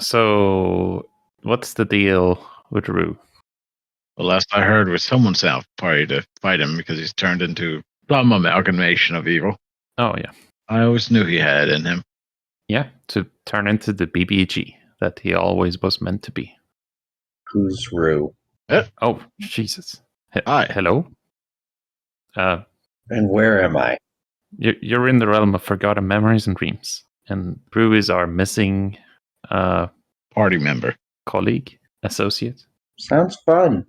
So, what's the deal with Rue? The last I heard was someone set up a party to fight him because he's turned into some amalgamation of evil. Oh, yeah. I always knew he had it in him. Yeah, to turn into the BBG that he always was meant to be. Who's Rue? Oh, Jesus. Hi. Hello? And where am I? You're in the realm of forgotten memories and dreams. And Rue is our missing Party member. colleague, associate. Sounds fun.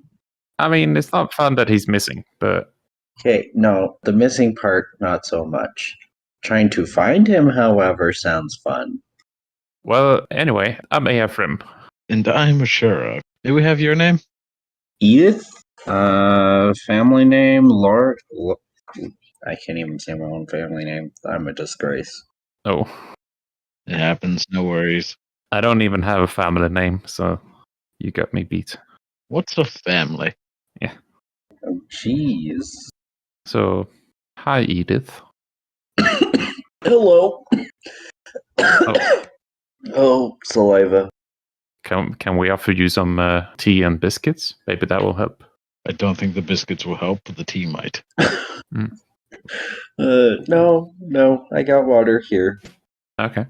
I mean, it's not fun that he's missing, but Okay, no, the missing part, not so much. Trying to find him, however, sounds fun. well, anyway, I'm Ephraim. And I'm Ashura. Do we have your name? Edith? Family name? I can't even say my own family name. I'm a disgrace. Oh, It happens. No worries. I don't even have a family name, so you got me beat. What's a family? Oh, jeez. So, hi, Edith. Hello. Oh. Oh, saliva. Can we offer you some tea and biscuits? Maybe that will help. I don't think the biscuits will help, but the tea might. No, I got water here. Okay.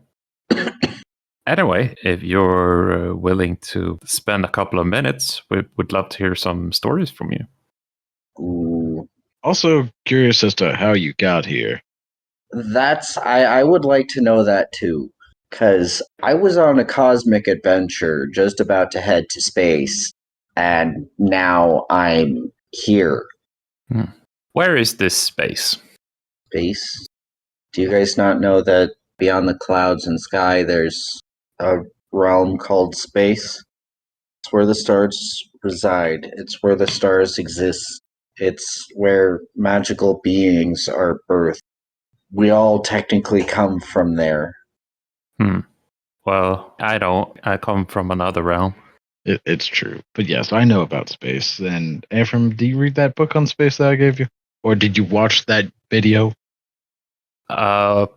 Anyway, if you're willing to spend a couple of minutes, we would love to hear some stories from you. Ooh. Also curious as to how you got here. I would like to know that too. Because I was on a cosmic adventure just about to head to space, and now I'm here. Where is this space? Space? Do you guys not know that beyond the clouds and sky there's a realm called space? It's where the stars reside. It's where the stars exist. It's where magical beings are birthed. We all technically come from there. Well, I don't. I come from another realm. It's true. But yes, I know about space. And Ephraim, do you read that book on space that I gave you? Or did you watch that video? I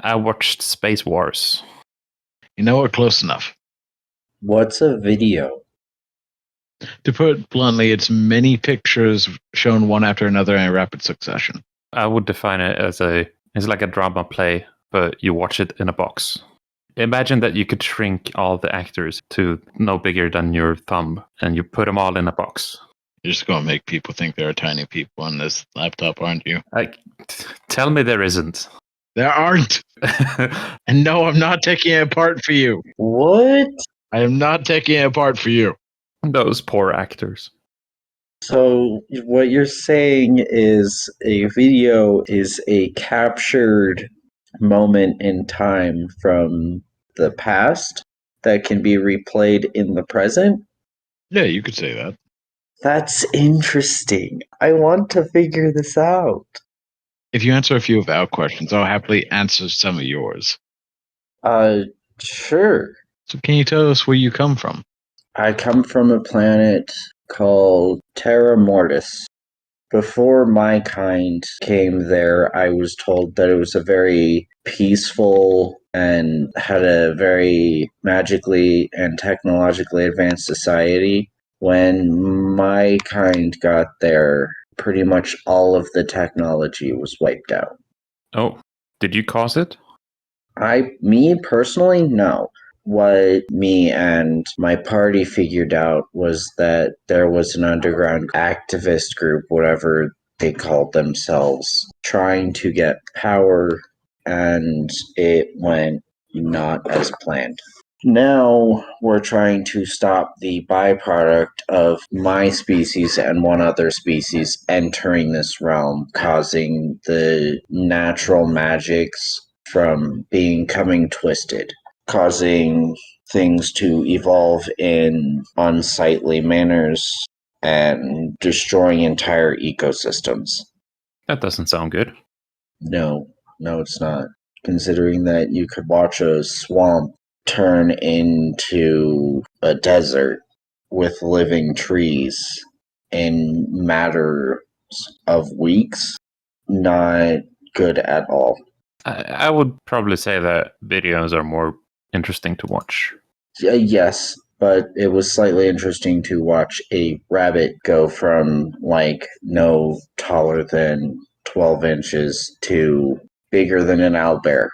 watched Space Wars. You know what? Close enough. What's a video? To put it bluntly, it's many pictures shown one after another in rapid succession. I would define it as it's like a drama play, but you watch it in a box. Imagine that you could shrink all the actors to no bigger than your thumb, and you put them all in a box. You're just going to make people think there are tiny people on this laptop, aren't you? Tell me there isn't. There aren't. And no, I'm not taking it apart for you. What? I am not taking it apart for you. Those poor actors. So, what you're saying is a video is a captured moment in time from the past that can be replayed in the present? Yeah, you could say that. That's interesting. I want to figure this out. If you answer a few of our questions, I'll happily answer some of yours. Sure. So can you tell us where you come from? I come from a planet called Terra Mortis. Before my kind came there, I was told that it was a very peaceful and had a very magically and technologically advanced society. When my kind got there, pretty much all of the technology was wiped out. Oh, did you cause it? Me personally, no. What me and my party figured out was that there was an underground activist group, whatever they called themselves, trying to get power, and it went not as planned. Now we're trying to stop the byproduct of my species and one other species entering this realm, causing the natural magics from becoming twisted, causing things to evolve in unsightly manners and destroying entire ecosystems. That doesn't sound good. No, it's not. Considering that you could watch a swamp turn into a desert with living trees in matters of weeks, not good at all. I would probably say that videos are more interesting to watch. Yes, but it was slightly interesting to watch a rabbit go from like no taller than 12 inches to bigger than an owlbear.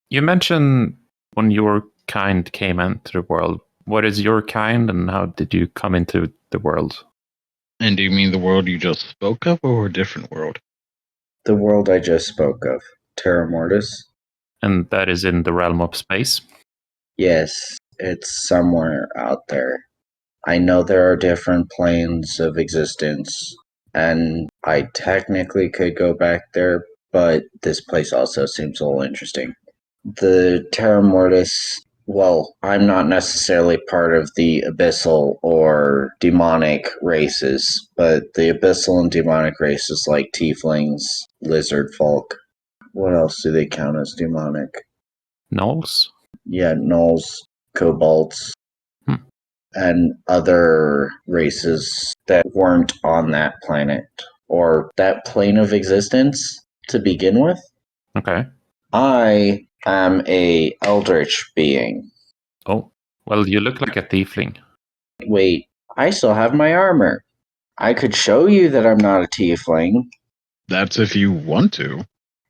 You mentioned when your kind came into the world. What is your kind and how did you come into the world? And do you mean the world you just spoke of or a different world? The world I just spoke of, Terra Mortis. And that is in the realm of space. Yes, it's somewhere out there. I know there are different planes of existence, and I technically could go back there, but this place also seems a little interesting. The Terra Mortis, well, I'm not necessarily part of the abyssal or demonic races, but the abyssal and demonic races like tieflings, lizard folk. What else do they count as demonic? Knolls? Yeah, gnolls, kobolds, Hmm. and other races that weren't on that planet or that plane of existence to begin with. Okay. I am a eldritch being. Oh, well, you look like a tiefling. Wait, I still have my armor. I could show you that I'm not a tiefling. That's if you want to.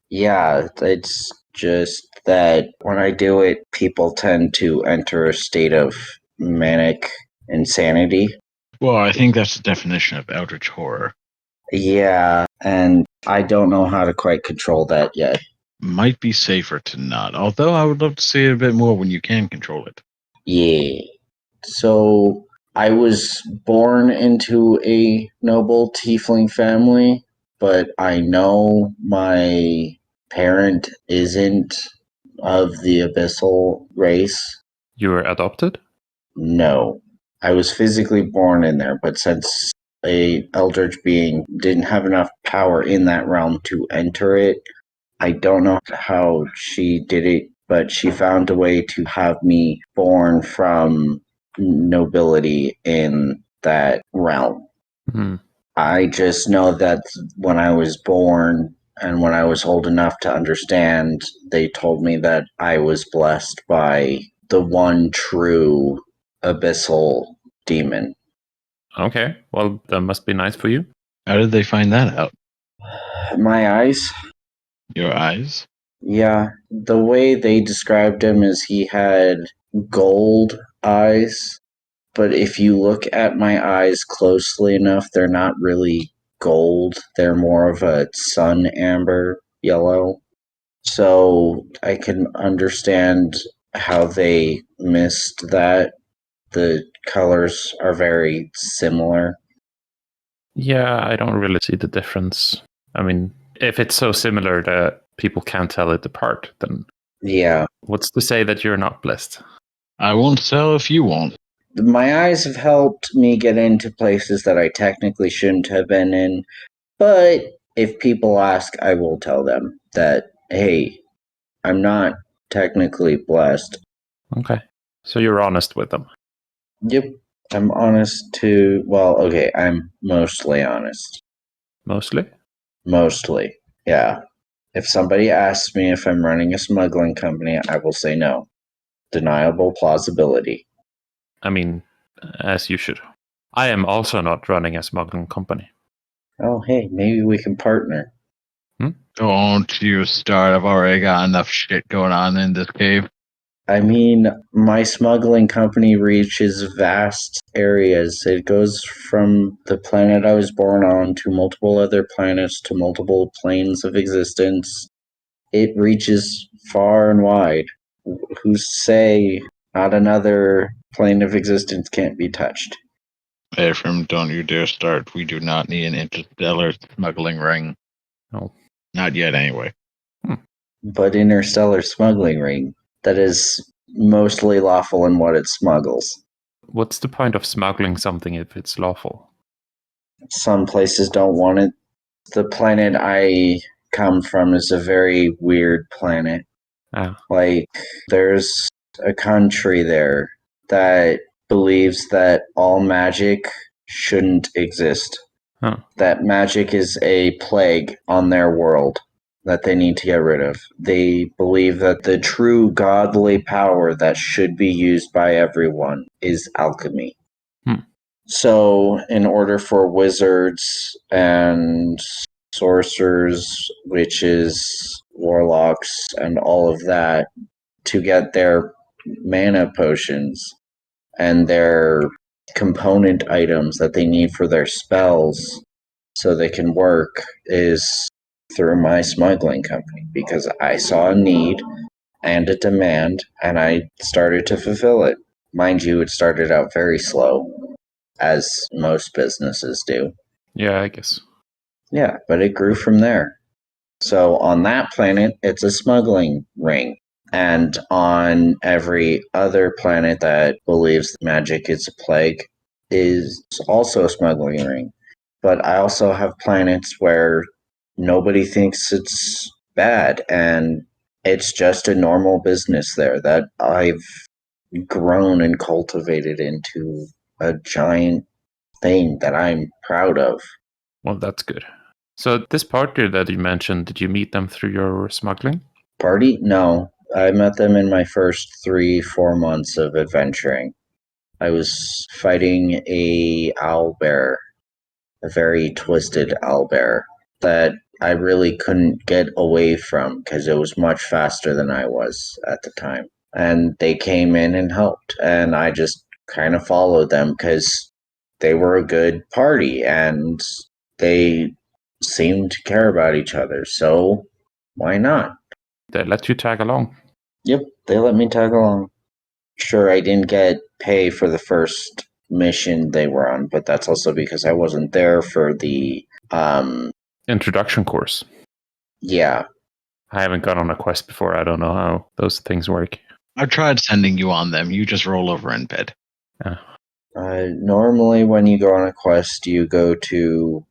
Yeah, it's just that when I do it, people tend to enter a state of manic insanity. Well, I think that's the definition of eldritch horror. Yeah, and I don't know how to quite control that yet. Might be safer to not, although I would love to see it a bit more when you can control it. Yeah. So I was born into a noble tiefling family, but I know my parent isn't of the abyssal race. You were adopted? No. I was physically born in there, but since a eldritch being didn't have enough power in that realm to enter it, I don't know how she did it, but she found a way to have me born from nobility in that realm. Hmm. I just know that when I was born and when I was old enough to understand, they told me that I was blessed by the one true abyssal demon. Okay. Well, that must be nice for you. How did they find that out? My eyes? Your eyes? Yeah, the way they described him is he had gold eyes, but if you look at my eyes closely enough, they're not really gold. They're more of a sun amber yellow. So I can understand how they missed that. The colors are very similar. Yeah, I don't really see the difference. I mean, if it's so similar that people can't tell it apart, then Yeah. what's to say that you're not blessed? I won't sell if you won't. My eyes have helped me get into places that I technically shouldn't have been in, but if people ask, I will tell them that, hey, I'm not technically blessed. Okay. So you're honest with them. Yep, I'm honest to, well, okay, I'm mostly honest. Mostly? Mostly, yeah. If somebody asks me if I'm running a smuggling company, I will say no. Deniable plausibility. I mean, as you should. I am also not running a smuggling company. Oh, hey, maybe we can partner. Don't you start. I've already got enough shit going on in this cave. I mean, my smuggling company reaches vast areas. It goes from the planet I was born on to multiple other planets to multiple planes of existence. It reaches far and wide. Who's to say not another plane of existence can't be touched? Ephraim, don't you dare start. We do not need an interstellar smuggling ring. No. Not yet, anyway. But interstellar smuggling ring, that is mostly lawful in what it smuggles. What's the point of smuggling something if it's lawful? Some places don't want it. The planet I come from is a very weird planet. Ah, Like, there's a country there that believes that all magic shouldn't exist. huh. That magic is a plague on their world. that they need to get rid of. They believe that the true godly power that should be used by everyone is alchemy. So, in order for wizards and sorcerers, witches, warlocks, and all of that to get their mana potions and their component items that they need for their spells so they can work is through my smuggling company, because I saw a need and a demand and I started to fulfill it. Mind you, it started out very slow, as most businesses do. Yeah, I guess. Yeah, but it grew from there. So on that planet, it's a smuggling ring. And on every other planet that believes magic is a plague is also a smuggling ring. But I also have planets where nobody thinks it's bad and it's just a normal business there that I've grown and cultivated into a giant thing that I'm proud of. Well, that's good. So this party that you mentioned, did you meet them through your smuggling? Party? No. I met them in my first 3-4 months of adventuring. I was fighting a owlbear, a very twisted owlbear that I really couldn't get away from because it was much faster than I was at the time. And they came in and helped, and I just kind of followed them because they were a good party and they seemed to care about each other. So why not? They let you tag along. Yep, they let me tag along. Sure, I didn't get pay for the first mission they were on, but that's also because I wasn't there for the Introduction course. yeah. I haven't gone on a quest before. I don't know how those things work. I've tried sending you on them. You just roll over in bed. Normally, when you go on a quest, you go to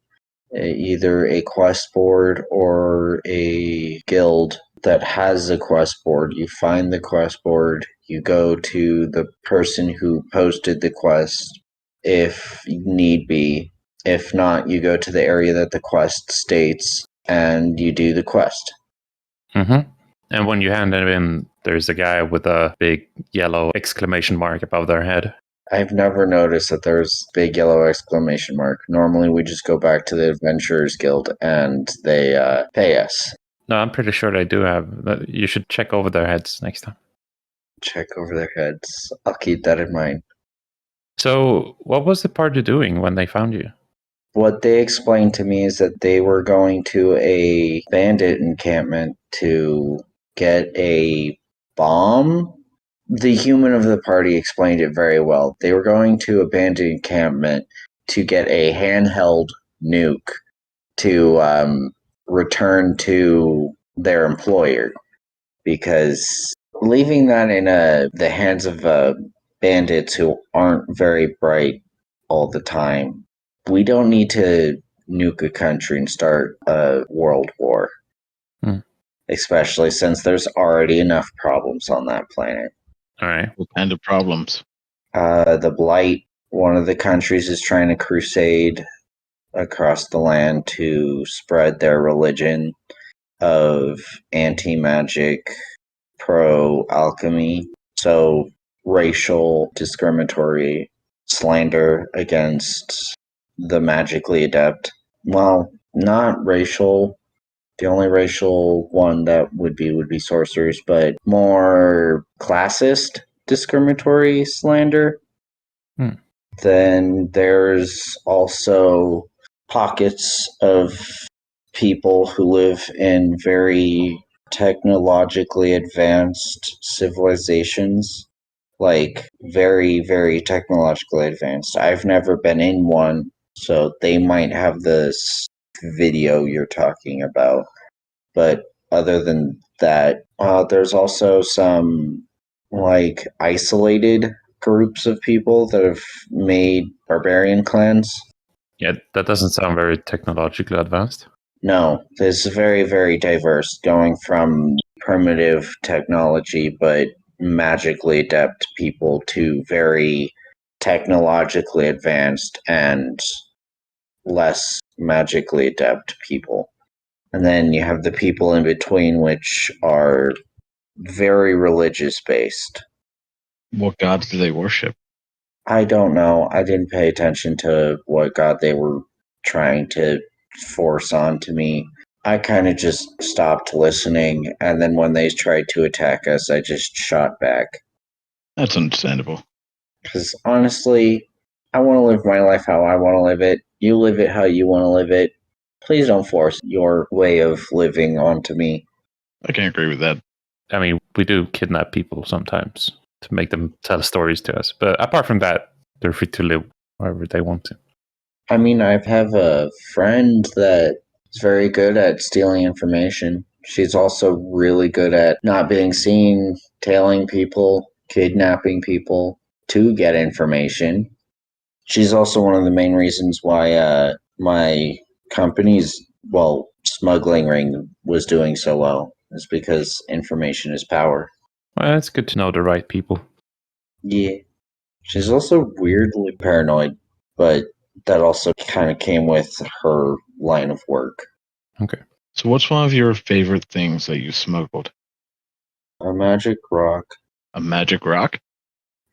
either a quest board or a guild that has a quest board. You find the quest board, you go to the person who posted the quest if need be. If not, you go to the area that the quest states and you do the quest. Mm-hmm. And when you hand it in, there's a guy with a big yellow exclamation mark above their head. I've never noticed that there's big yellow exclamation mark. Normally, we just go back to the Adventurers Guild and they pay us. No, I'm pretty sure they do have. You should check over their heads next time. Check over their heads. I'll keep that in mind. So, what was the party doing when they found you? What they explained to me is that they were going to a bandit encampment to get a bomb. The human of the party explained it very well. They were going to a bandit encampment to get a handheld nuke to return to their employer, because leaving that in the hands of bandits who aren't very bright all the time, we don't need to nuke a country and start a world war. Especially since there's already enough problems on that planet. All right. What kind of problems? The Blight, one of the countries, is trying to crusade across the land to spread their religion of anti-magic, pro-alchemy. So racial discriminatory slander against the magically adept. Well, not racial. The only racial one that would be sorcerers, but more classist discriminatory slander. Then there's also pockets of people who live in very technologically advanced civilizations, like very, very technologically advanced. I've never been in one, so they might have this video you're talking about. But other than that, there's also some like isolated groups of people that have made barbarian clans. Yeah, that doesn't sound very technologically advanced. No, this is very, very diverse, going from primitive technology but magically adept people to very technologically advanced and less magically adept people. And then you have the people in between, which are very religious based. What gods do they worship? I don't know. I didn't pay attention to what god they were trying to force onto me. I kind of just stopped listening, and then when they tried to attack us, I just shot back. That's understandable. Because honestly, I want to live my life how I want to live it. You live it how you want to live it. Please don't force your way of living onto me. I can't agree with that. I mean, we do kidnap people sometimes to make them tell stories to us. But apart from that, they're free to live wherever they want to. I mean, I have a friend that is very good at stealing information. She's also really good at not being seen, tailing people, kidnapping people to get information. She's also one of the main reasons why my company's, smuggling ring was doing so well. Is because information is power. Well, it's good to know the right people. Yeah. She's also weirdly paranoid, but that also kind of came with her line of work. Okay. So, what's one of your favorite things that you smuggled? A magic rock. A magic rock?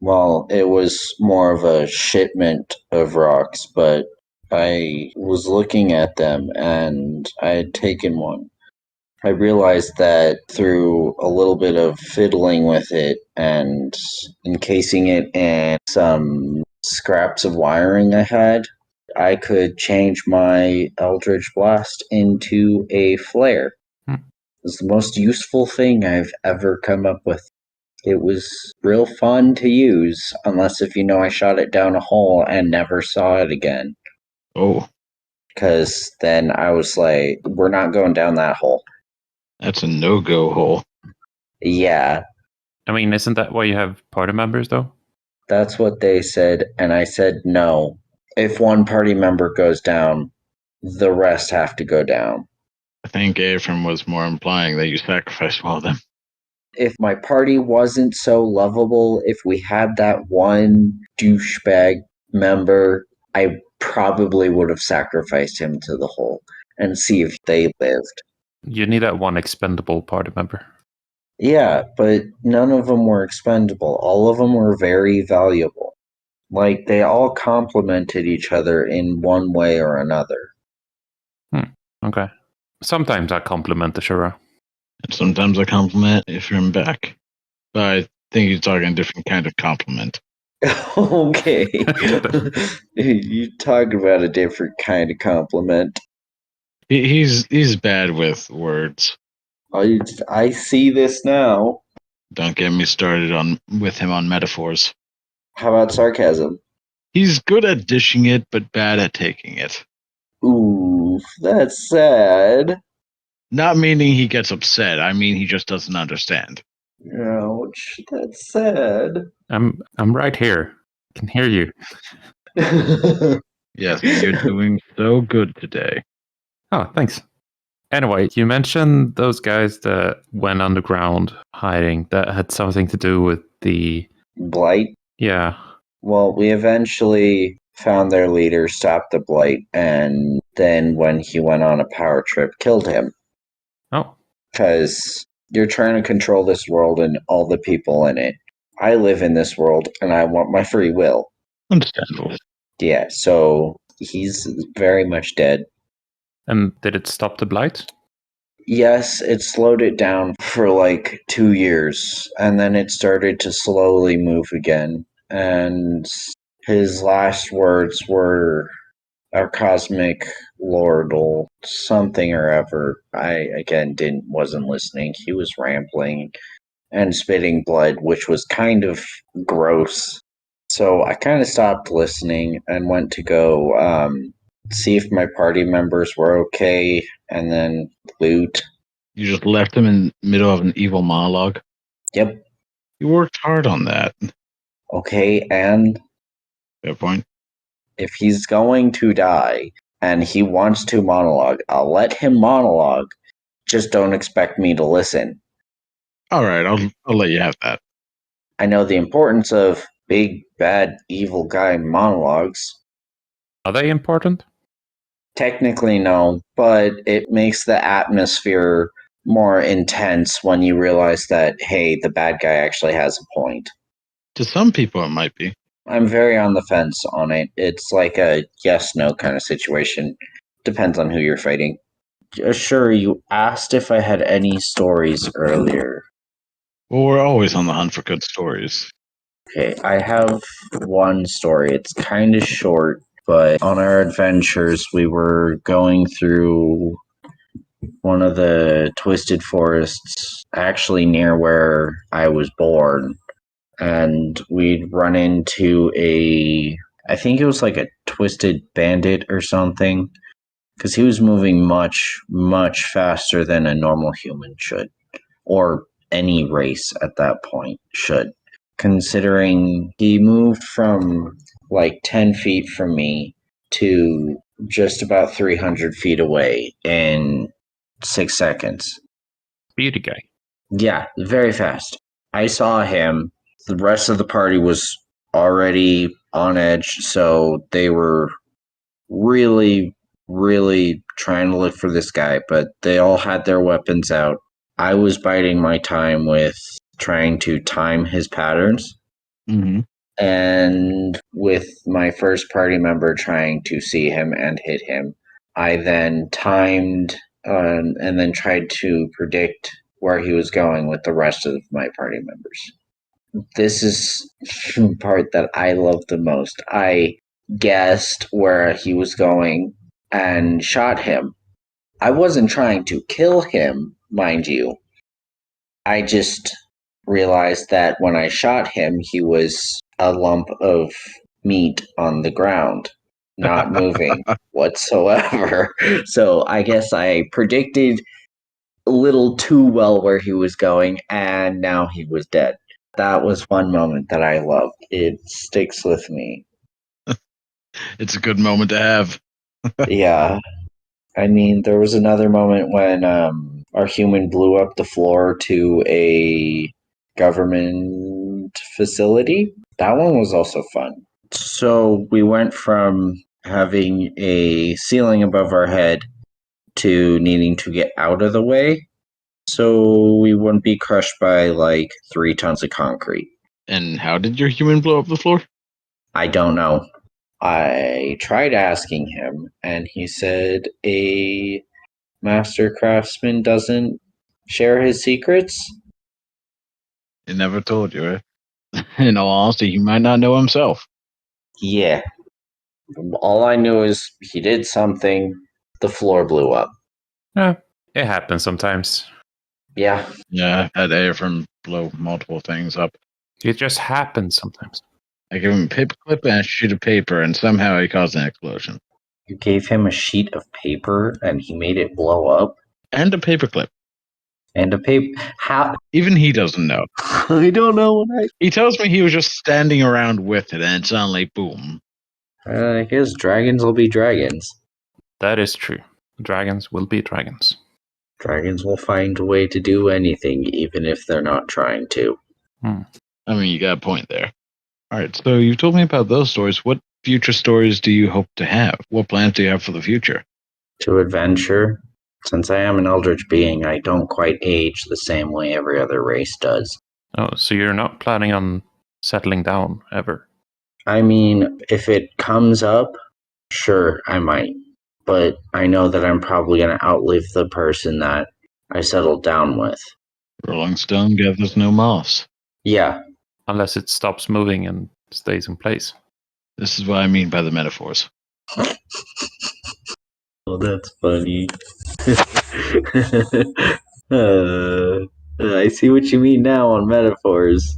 Well, it was more of a shipment of rocks, but I was looking at them and I had taken one. I realized that through a little bit of fiddling with it and encasing it in some scraps of wiring I had, I could change my Eldritch Blast into a flare. Hmm. It's the most useful thing I've ever come up with. It was real fun to use, unless if you know I shot it down a hole and never saw it again. Oh, Because then I was like, we're not going down that hole. that's a no-go hole. Yeah, I mean, isn't that why you have party members, though? that's what they said, and I said no. If one party member goes down, the rest have to go down. I think Ephraim was more implying that you sacrificed one of them. If my party wasn't so lovable, if we had that one douchebag member, I probably would have sacrificed him to the hole and see if they lived. You need that one expendable party member. Yeah, but none of them were expendable. All of them were very valuable. Like, they all complemented each other in one way or another. Okay. Sometimes I compliment the Shura. And sometimes I compliment Ephraim back. But I think you're talking a different kind of compliment. Okay. You talk about a different kind of compliment. He's bad with words. I see this now. Don't get me started with him on metaphors. How about sarcasm? He's good at dishing it, but bad at taking it. Ooh, that's sad. Not meaning he gets upset. I mean he just doesn't understand. Ouch, that's sad. I'm right here. I can hear you. Yes, you're doing so good today. Oh, thanks. Anyway, you mentioned those guys that went underground hiding that had something to do with the... Blight? Yeah. Well, we eventually found their leader, stopped the Blight, and then when he went on a power trip, killed him. Oh. Because you're trying to control this world and all the people in it. I live in this world and I want my free will. Understandable. Yeah, so he's very much dead. And did it stop the blight? Yes, it slowed it down for like 2 years, and then it started to slowly move again. And his last words were, "Our cosmic lord or something or ever." I again wasn't listening. He was rambling and spitting blood, which was kind of gross. So I kind of stopped listening and went to go see if my party members were okay, and then loot. You just left him in the middle of an evil monologue. Yep. You worked hard on that. Okay, and Fair point. if he's going to die and he wants to monologue, I'll let him monologue. Just don't expect me to listen. All right, I'll let you have that. I know the importance of big, bad, evil guy monologues. Are they important? Technically, no, but it makes the atmosphere more intense when you realize that, hey, the bad guy actually has a point. To some people, it might be. I'm very on the fence on it. It's like a yes-no kind of situation. Depends on who you're fighting. Sure, you asked if I had any stories earlier. Well, we're always on the hunt for good stories. Okay, I have one story. It's kind of short, but on our adventures, we were going through one of the twisted forests, actually near where I was born. And we'd run into I think it was like a twisted bandit or something, because he was moving much, much faster than a normal human should, or any race at that point should. Considering he moved from like 10 feet from me to just about 300 feet away in 6 seconds. Beauty guy. Yeah, very fast. I saw him. The rest of the party was already on edge, so they were really, really trying to look for this guy, but they all had their weapons out. I was biding my time with trying to time his patterns, Mm-hmm. and with my first party member trying to see him and hit him. I then timed and then tried to predict where he was going with the rest of my party members. This is the part that I love the most. I guessed where he was going and shot him. I wasn't trying to kill him, mind you. I just realized that when I shot him, he was a lump of meat on the ground, not moving whatsoever. So I guess I predicted a little too well where he was going, and now he was dead. That was one moment that I loved. It sticks with me. It's a good moment to have. Yeah. I mean, there was another moment when our human blew up the floor to a government facility. That one was also fun. So we went from having a ceiling above our head to needing to get out of the way so we wouldn't be crushed by like 3 tons of concrete. And how did your human blow up the floor? I don't know. I tried asking him, and he said a master craftsman doesn't share his secrets. He never told you, eh? In all honesty, he might not know himself. Yeah. All I knew is he did something, the floor blew up. Yeah, it happens sometimes. Yeah. Yeah, I had Ephraim blow multiple things up. It just happens sometimes. I gave him a paperclip and a sheet of paper, and somehow he caused an explosion. You gave him a sheet of paper and he made it blow up? And a paperclip. And a paper. How? Even he doesn't know. I don't know what He tells me he was just standing around with it, and suddenly, boom. I guess dragons will be dragons. That is true. Dragons will be dragons. Dragons will find a way to do anything, even if they're not trying to. I mean, you got a point there. All right, so you told me about those stories. What future stories do you hope to have? What plans do you have for the future? To adventure. Since I am an eldritch being, I don't quite age the same way every other race does. Oh, so you're not planning on settling down ever? I mean, if it comes up, sure, I might. But I know that I'm probably going to outlive the person that I settled down with. Rolling stone gathers no moss. Yeah. Unless it stops moving and stays in place. This is what I mean by the metaphors. Oh, that's funny. I see what you mean now on metaphors.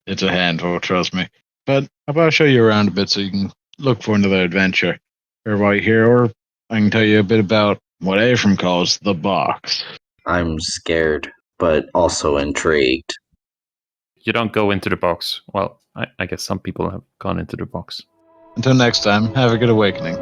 It's a handful, trust me. But how about I show you around a bit so you can look for another adventure? Or while you're here, or I can tell you a bit about what Ephraim calls the box. I'm scared, but also intrigued. You don't go into the box. Well, I guess some people have gone into the box. Until next time, have a good awakening.